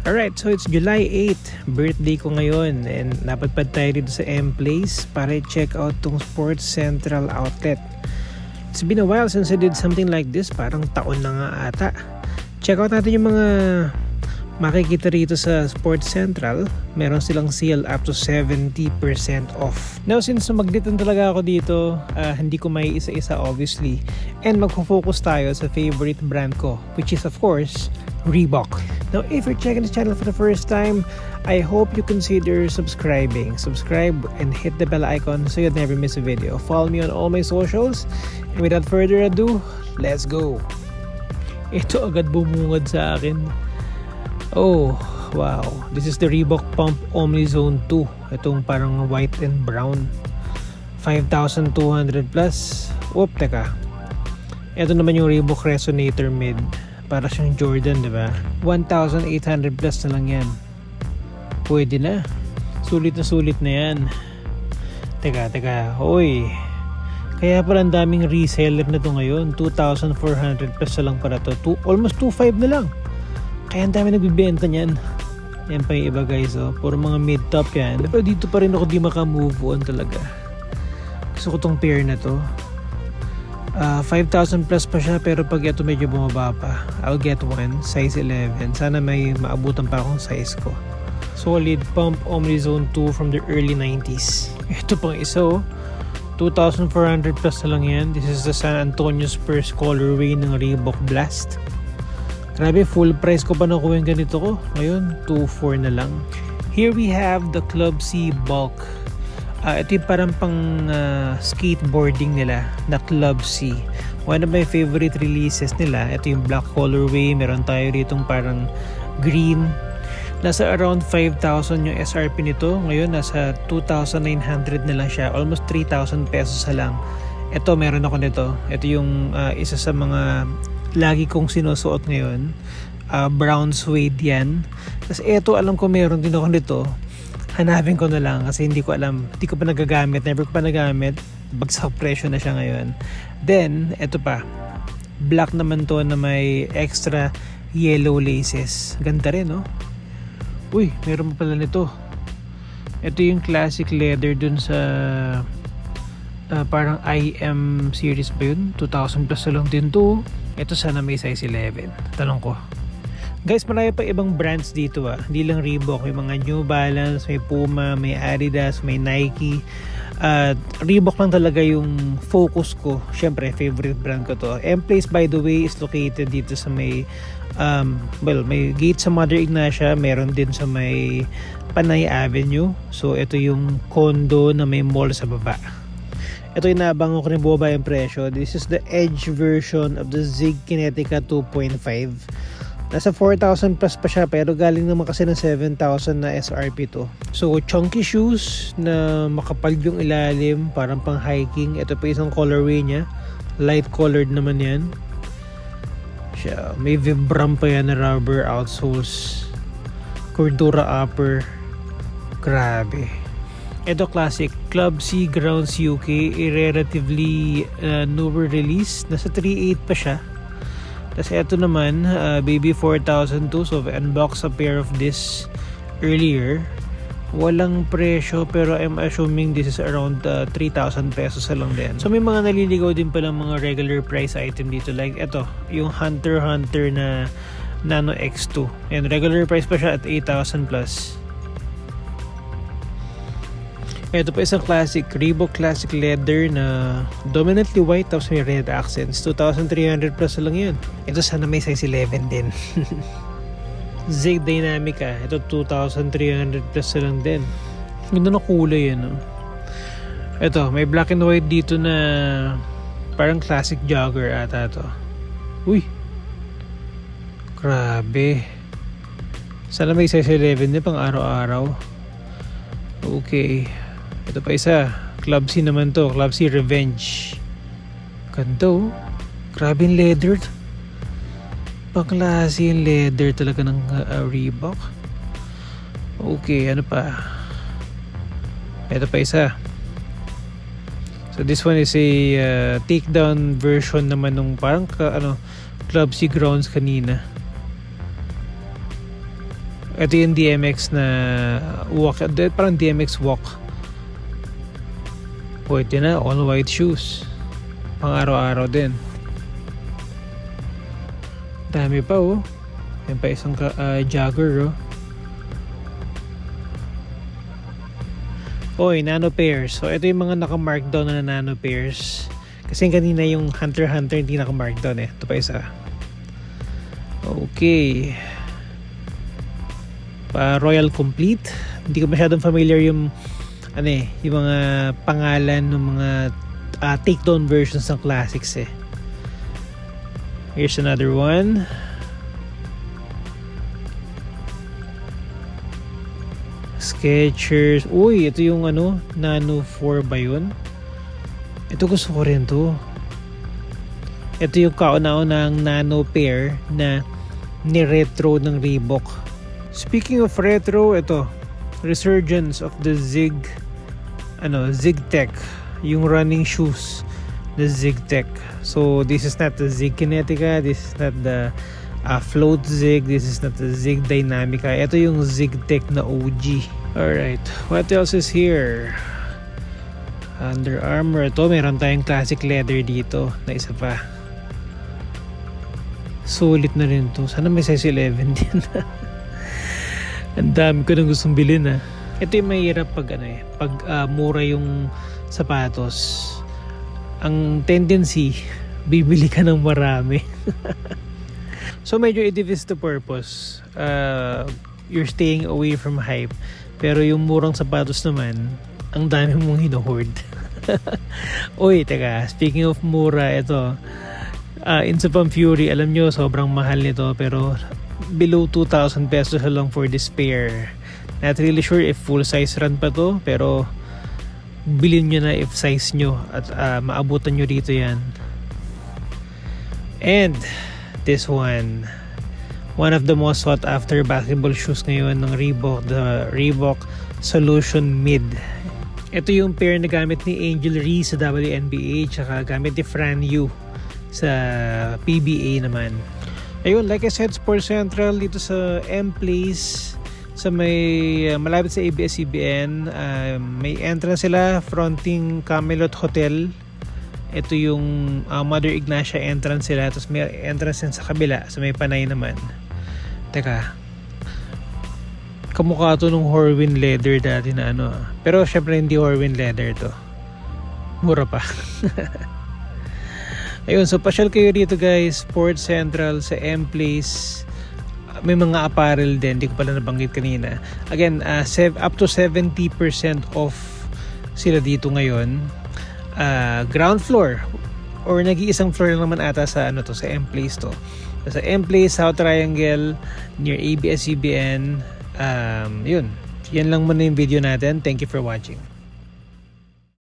Alright, so it's July 8, birthday ko ngayon, and napadpad tayo dito sa M-Place para i-check out tong Sports Central outlet. It's been a while since I did something like this, parang taon na nga ata. Check out natin yung mga makikita rito sa Sports Central. Meron silang sale up to 70% off. Now, since magditan talaga ako dito, hindi ko may isa-isa obviously, and magfo-focus tayo sa favorite brand ko, which is of course Reebok. Now, if you're checking the channel for the first time, I hope you consider subscribing. Subscribe and hit the bell icon so you'll never miss a video. Follow me on all my socials. And without further ado, let's go! Ito agad bumungad sa akin. Oh, wow. This is the Reebok Pump Omnizone 2. Itong parang white and brown. 5,200 plus. Whoop, teka. Ito naman yung Reebok Resonator Mid. Para siyang Jordan, diba? 1,800 plus na lang yan. Pwede na. Sulit na yan. Teka. Hoy. Kaya pala ang daming reseller na to ngayon. 2,400 plus na lang para to. Almost 2,500 na lang. Kaya ang dami nagbibenta niyan. Yan pa yung iba guys. Oh. Puro mga mid-top yan. Pero dito pa rin ako di makamove on talaga. Gusto ko tong pair na to. 5,000 plus pa siya, pero pag ito medyo bumaba pa, I'll get one, size 11. Sana may maabutan pa akong size ko. Solid Pump Omnizone 2 from the early 90s. Ito pang isa, 2,400 plus na lang yan. This is the San Antonio Spurs colorway ng Reebok Blast. Grabe, full price ko pa nakuha yung ganito ko. Ngayon, 2,400 na lang. Here we have the Club C Bulk. Ito yung parang pang skateboarding nila na Club C. One of my favorite releases nila. Ito yung black colorway. Meron tayo ditong parang green. Nasa around 5,000 yung SRP nito. Ngayon nasa 2,900 na lang siya. Almost 3,000 pesos na lang. Ito meron ako nito. Ito yung isa sa mga lagi kong sinusuot ngayon. Brown suede yan. Tapos ito alam ko meron din ako nito. Hanapin ko na lang kasi hindi ko alam, hindi ko pa nagagamit, never ko pa nagamit. Bagsak presyo na siya ngayon. Then, eto pa, black naman to na may extra yellow laces. Ganda rin, no? Uy, meron pa pala nito. Ito yung classic leather dun sa parang IM series ba yun? 2,000 plus na lang din to. Ito sana may size 11. Tanong ko. Guys, marami pa ibang brands dito Hindi lang Reebok, may mga New Balance, may Puma, may Adidas, may Nike. Reebok lang talaga yung focus ko. Syempre, favorite brand ko to. M-Place by the way is located dito sa may may gate sa Mother Ignacia, meron din sa may Panay Avenue. So ito yung condo na may mall sa baba. Ito yung naabangan ko rin bumaba yung presyo. This is the Edge version of the Zig Kinetica 2.5. Nasa 4,000 plus pa siya, pero galing naman kasi ng 7,000 na SRP to. So chunky shoes na makapal yung ilalim, parang pang hiking. Ito pa isang colorway niya, light colored naman yan siya. May Vibram pa yan na rubber outsoles, Cordura upper. Grabe. Ito classic Club C Grounds UK, a relatively newer release. Nasa 3,800 pa siya. Tapos ito naman, baby 4,002. So unbox a pair of this earlier. Walang presyo, pero I'm assuming this is around 3,000 pesos lang din. So may mga naliligaw din palang mga regular price item dito. Like ito, yung Hunter x Hunter na Nano X2. And regular price pa siya at 8,000 plus. Ito pa isang classic Reebok Classic Leather na dominantly white tapos may red accents. 2,300 plus lang yun. Ito sana may size 11 din. Zig Dynamica. Ito 2,300 plus lang din. Ganda na kulay yan. Ito may black and white dito na parang classic jogger ata to. Uy, grabe. Sana may size 11 din pang araw-araw. Okay. Ito pa isa, Club C naman to, Club C Revenge. Ganda Grabe yung leather. Pang-klase yung leather talaga ng Reebok. Okay, ano pa? Ito pa isa. So this one is a takedown version naman nung parang Club C Grounds kanina. Ito yung DMX na walk, parang DMX walk. Pwede na, all white shoes. Pang araw-araw din. Dami pa oh. Yan pa isang jogger oh. Oy, nano pairs. So ito yung mga naka-mark down na nano pairs. Kasi kanina yung Hunter x Hunter hindi naka-mark down eh. Ito pa isa. Okay. Royal Complete. Hindi ko masyadong familiar yung ano eh, yung mga pangalan ng mga take-down versions ng classics eh. Here's another one. Skechers. Uy, ito yung ano, Nano 4 ba yun? Ito gusto ko rin to. Ito yung kauna-unang Nano pair na ni-retro ng Reebok. Speaking of retro, ito. Resurgence of the Zig Tech. Yung running shoes. The Zig Tech. So, this is not the Zig Kinetica. This is not the Float Zig. This is not the Zig Dynamica. Ito yung Zig Tech na OG. Alright, what else is here? Under Armour. Ito, meron tayong classic leather dito na isa pa. Sulit na rin to. Sana may size 11 din. Ang dami ko nang gustong bilhin ah. Ito yung mahirap pag ano eh, pag mura yung sapatos. Ang tendency, bibili ka ng marami. So medyo it defeats the purpose. You're staying away from hype. Pero yung murang sapatos naman, ang dami mong hino-hoard. Uy, teka, speaking of mura, ito. Insupam Fury, alam nyo, sobrang mahal nito. Pero below 2,000 pesos lang for this pair. Not really sure if full size run pa to. Pero bilhin nyo na if size nyo. At maabutan nyo dito yan. And this one of the most sought after basketball shoes ngayon ng Reebok, the Reebok Solution Mid. Ito yung pair na gamit ni Angel Reese sa WNBA, tsaka gamit ni Fran Yu sa PBA naman. Ayun, like I said, Sports Central dito sa M-Place, sa may malapit sa ABS-CBN. May entrance sila fronting Camelot Hotel. Ito yung Mother Ignacia entrance sila. Tapos may entrance din sa kabila, sa may Panay naman. Teka, kamukha to nung Horwin Leather dati na ano. Pero syempre hindi Horwin Leather to. Mura pa. Ayun, so pasyal kayo dito guys. Sports Central sa M-Place. May mga apparel din, hindi ko pala nabanggit kanina. Again, up to 70% off sila dito ngayon. Ground floor or nag-iisang floor lang naman ata sa ano to, sa M-Place to. Sa M-Place, South Triangle, near ABS-CBN. Yun. Yan lang muna yung video natin. Thank you for watching.